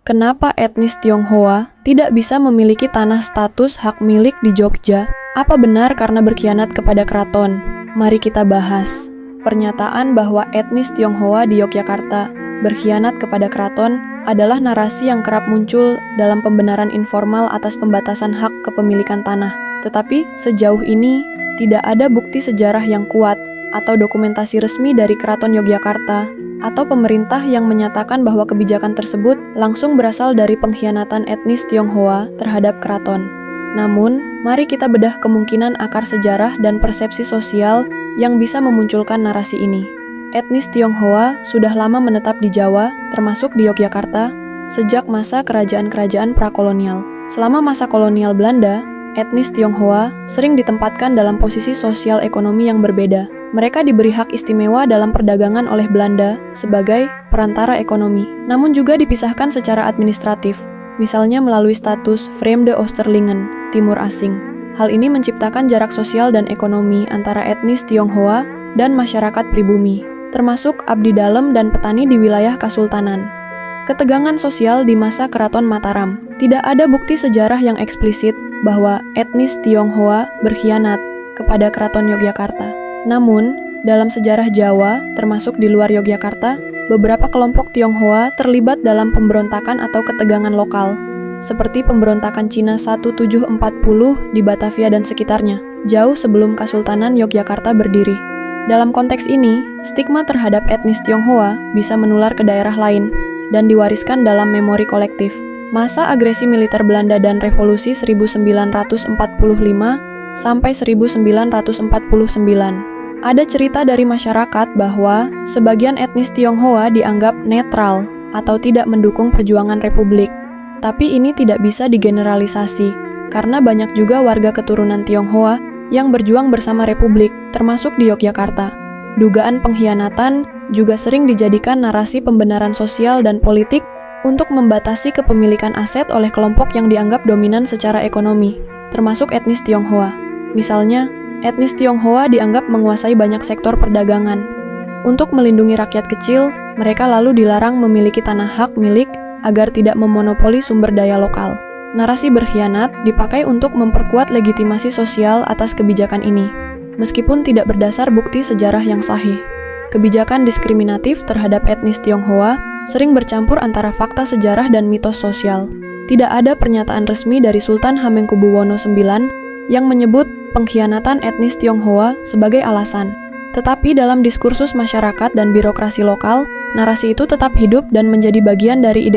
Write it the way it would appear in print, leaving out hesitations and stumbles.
Kenapa etnis Tionghoa tidak bisa memiliki tanah status hak milik di Jogja? Apa benar karena berkhianat kepada keraton? Mari kita bahas. Pernyataan bahwa etnis Tionghoa di Yogyakarta berkhianat kepada keraton adalah narasi yang kerap muncul dalam pembenaran informal atas pembatasan hak kepemilikan tanah. Tetapi sejauh ini tidak ada bukti sejarah yang kuat atau dokumentasi resmi dari Keraton Yogyakarta atau pemerintah yang menyatakan bahwa kebijakan tersebut langsung berasal dari pengkhianatan etnis Tionghoa terhadap keraton. Namun, mari kita bedah kemungkinan akar sejarah dan persepsi sosial yang bisa memunculkan narasi ini. Etnis Tionghoa sudah lama menetap di Jawa, termasuk di Yogyakarta, sejak masa kerajaan-kerajaan prakolonial. Selama masa kolonial Belanda, etnis Tionghoa sering ditempatkan dalam posisi sosial ekonomi yang berbeda. Mereka diberi hak istimewa dalam perdagangan oleh Belanda sebagai perantara ekonomi, namun juga dipisahkan secara administratif, misalnya melalui status Vreemde Oosterlingen, Timur Asing. Hal ini menciptakan jarak sosial dan ekonomi antara etnis Tionghoa dan masyarakat pribumi, termasuk abdi dalem dan petani di wilayah Kasultanan. Ketegangan sosial di masa Keraton Mataram. Tidak ada bukti sejarah yang eksplisit bahwa etnis Tionghoa berkhianat kepada Keraton Yogyakarta. Namun, dalam sejarah Jawa, termasuk di luar Yogyakarta, beberapa kelompok Tionghoa terlibat dalam pemberontakan atau ketegangan lokal, seperti pemberontakan Cina 1740 di Batavia dan sekitarnya, jauh sebelum Kasultanan Yogyakarta berdiri. Dalam konteks ini, stigma terhadap etnis Tionghoa bisa menular ke daerah lain dan diwariskan dalam memori kolektif. Masa agresi militer Belanda dan revolusi 1945 sampai 1949. Ada cerita dari masyarakat bahwa sebagian etnis Tionghoa dianggap netral atau tidak mendukung perjuangan republik. Tapi ini tidak bisa digeneralisasi, karena banyak juga warga keturunan Tionghoa yang berjuang bersama republik, termasuk di Yogyakarta. Dugaan pengkhianatan juga sering dijadikan narasi pembenaran sosial dan politik untuk membatasi kepemilikan aset oleh kelompok yang dianggap dominan secara ekonomi, termasuk etnis Tionghoa. Misalnya, etnis Tionghoa dianggap menguasai banyak sektor perdagangan. Untuk melindungi rakyat kecil, mereka lalu dilarang memiliki tanah hak milik agar tidak memonopoli sumber daya lokal. Narasi berkhianat dipakai untuk memperkuat legitimasi sosial atas kebijakan ini, meskipun tidak berdasar bukti sejarah yang sahih. Kebijakan diskriminatif terhadap etnis Tionghoa sering bercampur antara fakta sejarah dan mitos sosial. Tidak ada pernyataan resmi dari Sultan Hamengkubuwono IX yang menyebut pengkhianatan etnis Tionghoa sebagai alasan. Tetapi dalam diskursus masyarakat dan birokrasi lokal, narasi itu tetap hidup dan menjadi bagian dari identitas